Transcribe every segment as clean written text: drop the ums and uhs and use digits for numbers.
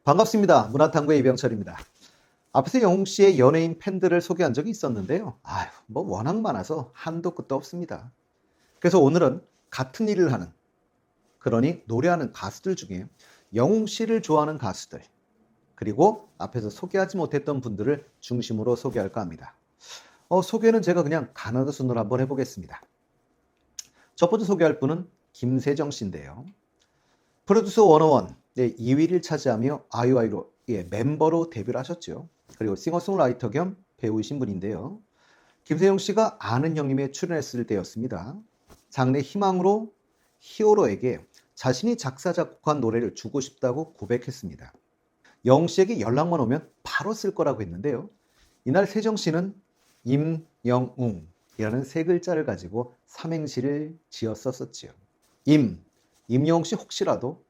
반갑습니다. 문화탐구의 이병철입니다. 앞에서 영웅 씨의 연예인 팬들을 소개한 적이 있었는데요. 뭐 워낙 많아서 한도 끝도 없습니다. 그래서 오늘은 같은 일을 하는, 그러니 노래하는 가수들 중에 영웅 씨를 좋아하는 가수들, 그리고 앞에서 소개하지 못했던 분들을 중심으로 소개할까 합니다. 소개는 제가 그냥 가나다 순으로 한번 해보겠습니다. 첫 번째 소개할 분은 김세정 씨인데요. 프로듀서 101의 2위를 차지하며 아이유아이로 멤버로 데뷔를 하셨죠. 그리고 싱어송라이터 겸 배우이신 분인데요. 김세정 씨가 아는 형님에 출연했을 때였습니다. 장래 희망으로 히어로에게 자신이 작사 작곡한 노래를 주고 싶다고 고백했습니다. 영웅 씨에게 연락만 오면 바로 쓸 거라고 했는데요. 이날 세정 씨는 임영웅이라는 세 글자를 가지고 삼행시를 지어 썼었지요. 임영웅 씨 혹시라도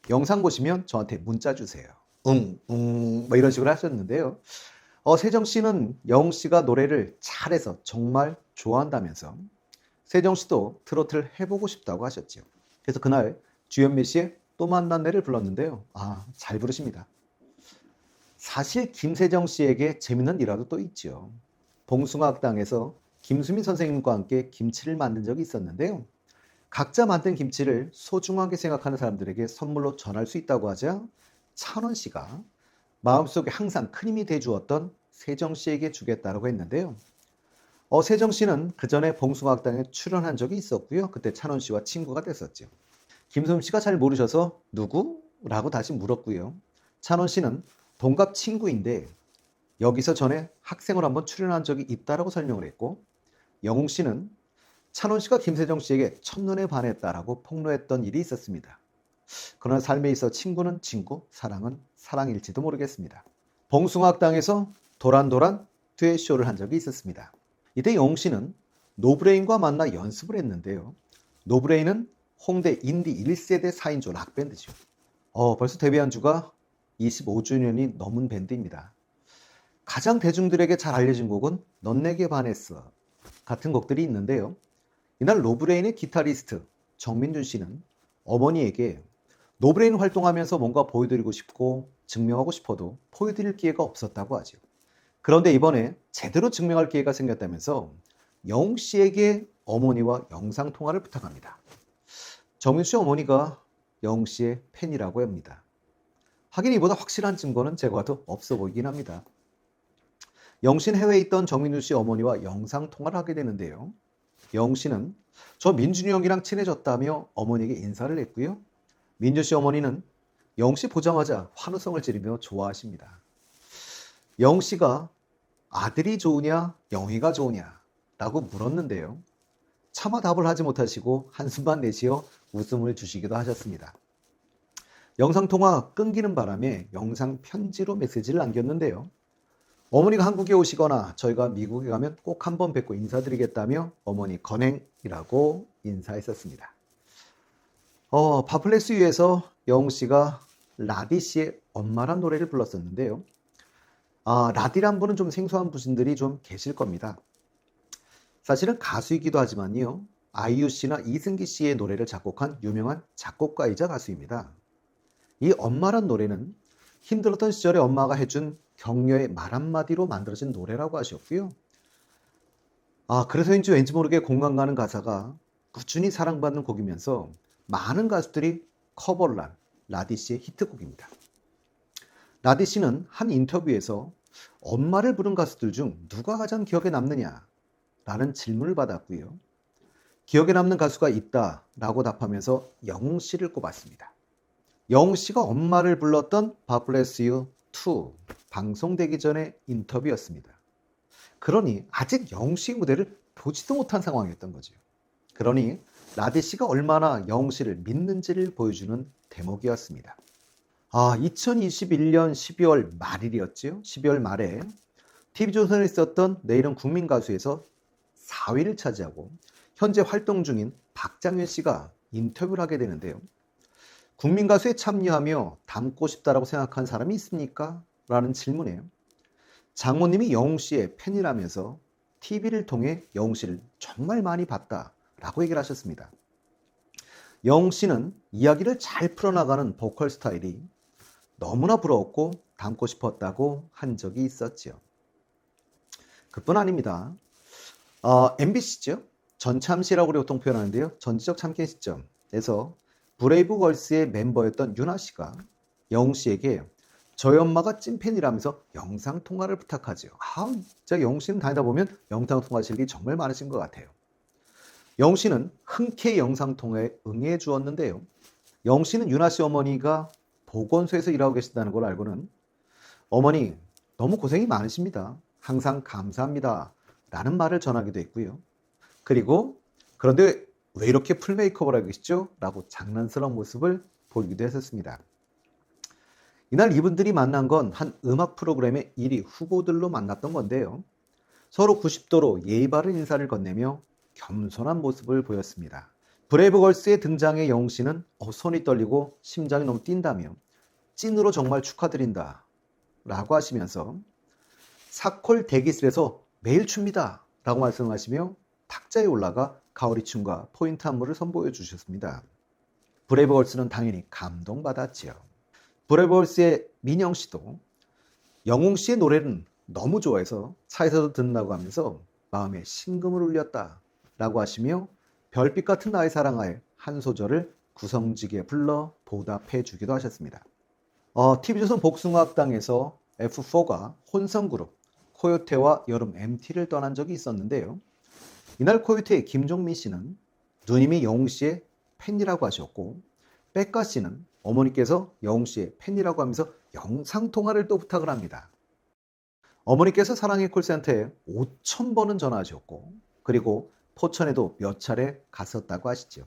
영상 보시면 저한테 문자 주세요. 뭐 이런 식으로 하셨는데요. 세정 씨는 영웅 씨가 노래를 잘해서 정말 좋아한다면서 세정 씨도 트로트를 해보고 싶다고 하셨죠. 그래서 그날 주현미 씨의 또 만난 내를 불렀는데요. 잘 부르십니다. 사실 김세정 씨에게 재밌는 일화도 또 있죠. 봉숭아학당에서 김수민 선생님과 함께 김치를 만든 적이 있었는데요. 각자 만든 김치를 소중하게 생각하는 사람들에게 선물로 전할 수 있다고 하자 찬원 씨가 마음속에 항상 큰 힘이 돼주었던 세정 씨에게 주겠다고 했는데요. 세정 씨는 그 전에 봉숭아학당에 출연한 적이 있었고요. 그때 찬원 씨와 친구가 됐었죠. 김수민 씨가 잘 모르셔서 누구? 라고 다시 물었고요. 찬원 씨는 동갑 친구인데 여기서 전에 학생으로 한번 출연한 적이 있다라고 설명을 했고, 영웅 씨는 찬원 씨가 김세정 씨에게 첫눈에 반했다라고 폭로했던 일이 있었습니다. 그러나 삶에 있어 친구는 친구, 사랑은 사랑일지도 모르겠습니다. 봉숭아학당에서 도란도란 듀엣쇼를 한 적이 있었습니다. 이때 영웅 씨는 노브레인과 만나 연습을 했는데요. 노브레인은 홍대 인디 1세대 4인조 락밴드죠. 벌써 데뷔한 주가 25주년이 넘은 밴드입니다. 가장 대중들에게 잘 알려진 곡은 넌 내게 반했어 같은 곡들이 있는데요. 이날 노브레인의 기타리스트 정민준 씨는 어머니에게 노브레인 활동하면서 뭔가 보여드리고 싶고 증명하고 싶어도 보여드릴 기회가 없었다고 하죠. 그런데 이번에 제대로 증명할 기회가 생겼다면서 영웅 씨에게 어머니와 영상통화를 부탁합니다. 정민준 씨 어머니가 영웅 씨의 팬이라고 합니다. 하긴 이보다 확실한 증거는 제가 봐도 없어 보이긴 합니다. 영웅 씨는 해외에 있던 정민준 씨 어머니와 영상통화를 하게 되는데요. 영웅 씨는 저 민준이 형이랑 친해졌다며 어머니에게 인사를 했고요. 민준 씨 어머니는 영웅 씨 보자마자 환호성을 지르며 좋아하십니다. 영웅 씨가 아들이 좋으냐 영희가 좋으냐 라고 물었는데요. 차마 답을 하지 못하시고 한숨만 내쉬어 웃음을 주시기도 하셨습니다. 영상통화 끊기는 바람에 영상 편지로 메시지를 남겼는데요. 어머니가 한국에 오시거나 저희가 미국에 가면 꼭 한번 뵙고 인사드리겠다며 어머니 건행이라고 인사했었습니다. 파플레스 위에서 영웅 씨가 라디 씨의 엄마란 노래를 불렀었는데요. 라디란 분은 좀 생소한 분들이 좀 계실 겁니다. 사실은 가수이기도 하지만요. 아이유 씨나 이승기 씨의 노래를 작곡한 유명한 작곡가이자 가수입니다. 이 엄마란 노래는 힘들었던 시절에 엄마가 해준 격려의 말 한마디로 만들어진 노래라고 하셨고요. 그래서인지 왠지 모르게 공감 가는 가사가 꾸준히 사랑받는 곡이면서 많은 가수들이 커버를 한 라디 씨의 히트곡입니다. 라디 씨는 한 인터뷰에서 엄마를 부른 가수들 중 누가 가장 기억에 남느냐 라는 질문을 받았고요. 기억에 남는 가수가 있다라고 답하면서 영웅 씨를 꼽았습니다. 영웅 씨가 엄마를 불렀던 God Bless You 2 방송되기 전에 인터뷰였습니다. 그러니 아직 영웅 씨의 무대를 보지도 못한 상황이었던 거죠. 그러니 라디 씨가 얼마나 영웅 씨를 믿는지를 보여주는 대목이었습니다. 2021년 12월 말일이었죠. 12월 말에 TV조선에 있었던 내일은 국민가수에서 4위를 차지하고 현재 활동 중인 박장현 씨가 인터뷰를 하게 되는데요. 국민가수에 참여하며 닮고 싶다라고 생각한 사람이 있습니까? 라는 질문에 장모님이 영웅 씨의 팬이라면서 TV를 통해 영웅 씨를 정말 많이 봤다라고 얘기를 하셨습니다. 영웅 씨는 이야기를 잘 풀어나가는 보컬 스타일이 너무나 부러웠고 닮고 싶었다고 한 적이 있었지요. 그뿐 아닙니다. MBC죠. 전참시라고 보통 표현하는데요. 전지적 참견 시점에서 브레이브걸스의 멤버였던 유나 씨가 영웅 씨에게 저희 엄마가 찐팬이라면서 영상 통화를 부탁하죠. 진짜 영웅 씨는 다니다 보면 영상 통화 실력이 정말 많으신 것 같아요. 영웅 씨는 흔쾌히 영상 통화에 응해 주었는데요. 영웅 씨는 유나 씨 어머니가 보건소에서 일하고 계신다는 걸 알고는 어머니 너무 고생이 많으십니다. 항상 감사합니다. 라는 말을 전하기도 했고요. 그리고 그런데 왜 이렇게 풀 메이크업을 하고 계시죠? 라고 장난스러운 모습을 보이기도 했었습니다. 이날 이분들이 만난 건 한 음악 프로그램의 1위 후보들로 만났던 건데요. 서로 90도로 예의 바른 인사를 건네며 겸손한 모습을 보였습니다. 브레이브걸스의 등장에 영웅 씨는 손이 떨리고 심장이 너무 뛴다며 찐으로 정말 축하드린다 라고 하시면서 사콜 대기실에서 매일 춥니다 라고 말씀하시며 탁자에 올라가 가오리춤과 포인트 안무를 선보여 주셨습니다. 브레이브걸스는 당연히 감동받았지요. 브레이브걸스의 민영 씨도 영웅 씨의 노래는 너무 좋아해서 차에서도 듣는다고 하면서 마음에 심금을 울렸다 라고 하시며 별빛 같은 나의 사랑하에 한 소절을 구성지게 불러 보답해 주기도 하셨습니다. TV조선 복숭아학당에서 F4가 혼성그룹 코요테와 여름 MT를 떠난 적이 있었는데요. 이날 코요테의 김종민 씨는 누님이 영웅 씨의 팬이라고 하셨고 백가 씨는 어머니께서 영웅 씨의 팬이라고 하면서 영상통화를 또 부탁을 합니다. 어머니께서 사랑의 콜센터에 5,000번은 전화하셨고 그리고 포천에도 몇 차례 갔었다고 하시죠.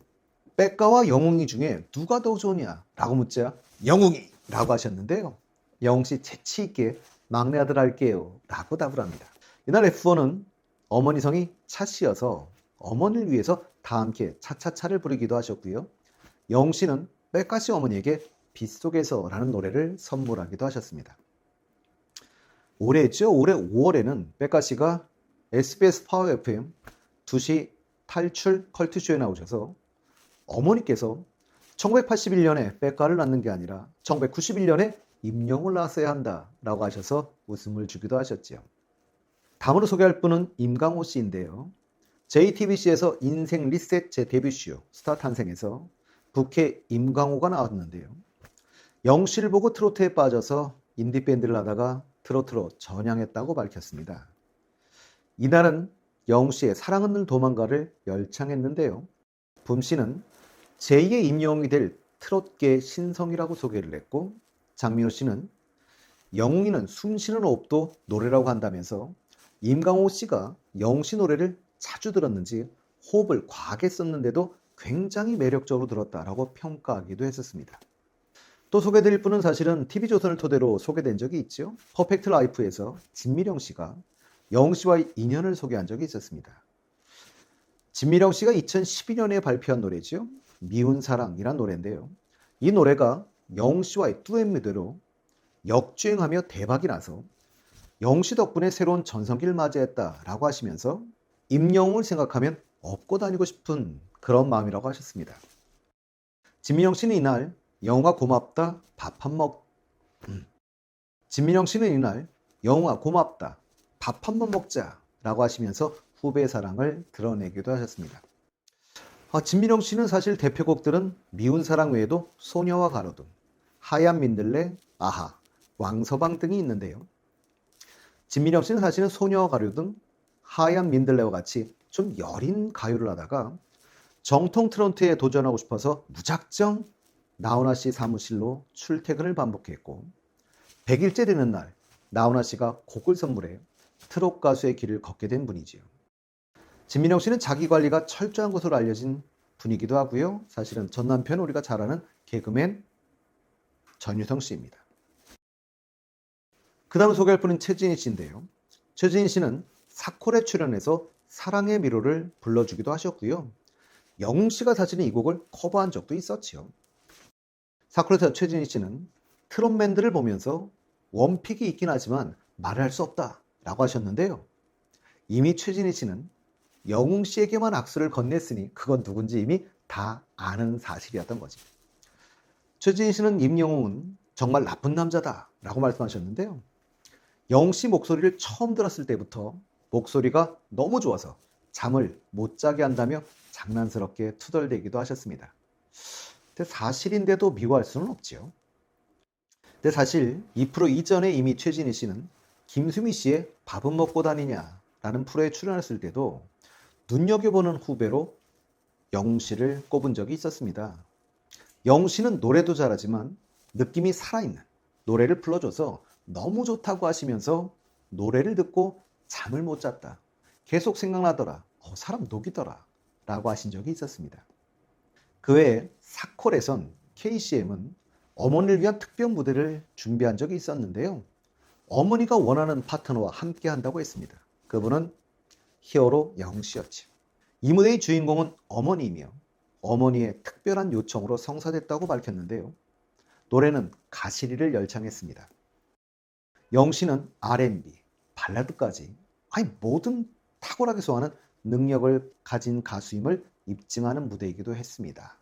백가와 영웅이 중에 누가 더 좋으냐 라고 묻자 영웅이 라고 하셨는데요. 영웅씨 재치있게 막내 아들 할게요 라고 답을 합니다. 이날 F1은 어머니 성이 차씨여서 어머니를 위해서 다 함께 차차차를 부르기도 하셨고요. 영웅씨는 백가씨 어머니에게 빗속에서 라는 노래를 선물하기도 하셨습니다. 올해죠. 올해 5월에는 백가씨가 SBS 파워 FM 2시 탈출 컬트쇼에 나오셔서 어머니께서 1981년에 백가를 낳는 게 아니라 1991년에 임영웅을 낳았어야 한다 라고 하셔서 웃음을 주기도 하셨지요. 다음으로 소개할 분은 임강호 씨인데요. JTBC에서 인생 리셋 제 데뷔쇼 스타 탄생에서 부캐 임강호가 나왔는데요. 영웅 씨를 보고 트로트에 빠져서 인디밴드를 하다가 트로트로 전향했다고 밝혔습니다. 이날은 영웅 씨의 사랑은 늘 도망가를 열창했는데요. 붐 씨는 제2의 임영웅이 될 트롯계의 신성이라고 소개를 했고 장민호 씨는 영웅이는 숨쉬는 호흡도 노래라고 한다면서 임강호 씨가 영웅 씨 노래를 자주 들었는지 호흡을 과하게 썼는데도 굉장히 매력적으로 들었다라고 평가하기도 했었습니다. 또 소개드릴 분은 사실은 TV조선을 토대로 소개된 적이 있죠. 퍼펙트 라이프에서 진미령 씨가 영웅 씨와의 인연을 소개한 적이 있었습니다. 진미령 씨가 2012년에 발표한 노래죠. 미운 사랑이란 노래인데요. 이 노래가 영웅 씨와의 듀엣 무대로 역주행하며 대박이 나서 영웅 씨 덕분에 새로운 전성기를 맞이했다라고 하시면서 임영웅을 생각하면 업고 다니고 싶은 그런 마음이라고 하셨습니다. 진미령 씨는 이날 영웅아 고맙다 진미령 씨는 이날 영웅아 고맙다 밥 한 번 먹자 라고 하시면서 후배의 사랑을 드러내기도 하셨습니다. 진미령 씨는 사실 대표곡들은 미운 사랑 외에도 소녀와 가로등, 하얀 민들레, 아하, 왕서방 등이 있는데요. 진미령 씨는 사실은 소녀와 가로등, 하얀 민들레와 같이 좀 여린 가요를 하다가 정통 트로트에 도전하고 싶어서 무작정 나훈아 씨 사무실로 출퇴근을 반복했고 100일째 되는 날 나훈아 씨가 곡을 선물해 트롯 가수의 길을 걷게 된 분이지요. 진민영 씨는 자기 관리가 철저한 것으로 알려진 분이기도 하고요. 사실은 전 남편 우리가 잘 아는 개그맨 전유성 씨입니다. 그 다음 소개할 분은 최진희 씨인데요. 최진희 씨는 사콜에 출연해서 사랑의 미로를 불러주기도 하셨고요. 영웅 씨가 사실은 이 곡을 커버한 적도 있었지요. 사콜에서 최진희 씨는 트롯맨들을 보면서 원픽이 있긴 하지만 말을 할 수 없다 라고 하셨는데요. 이미 최진희 씨는 영웅 씨에게만 악수를 건넸으니 그건 누군지 이미 다 아는 사실이었던 거지. 최진희 씨는 임영웅은 정말 나쁜 남자다 라고 말씀하셨는데요. 영씨 목소리를 처음 들었을 때부터 목소리가 너무 좋아서 잠을 못 자게 한다며 장난스럽게 투덜대기도 하셨습니다. 근데 사실인데도 미워할 수는 없지요. 근데 사실 이 프로 이전에 이미 최진희 씨는 김수미 씨의 밥은 먹고 다니냐 라는 프로에 출연했을 때도 눈여겨보는 후배로 영씨를 꼽은 적이 있었습니다. 영씨는 노래도 잘하지만 느낌이 살아있는 노래를 불러줘서 너무 좋다고 하시면서 노래를 듣고 잠을 못 잤다. 계속 생각나더라. 사람 녹이더라. 라고 하신 적이 있었습니다. 그 외에 사콜에선 KCM은 어머니를 위한 특별 무대를 준비한 적이 있었는데요. 어머니가 원하는 파트너와 함께 한다고 했습니다. 그분은 히어로 영씨였죠. 이 무대의 주인공은 어머니이며 어머니의 특별한 요청으로 성사됐다고 밝혔는데요. 노래는 가시리를 열창했습니다. 영씨는 R&B, 발라드까지 모든 탁월하게 소화하는 능력을 가진 가수임을 입증하는 무대이기도 했습니다.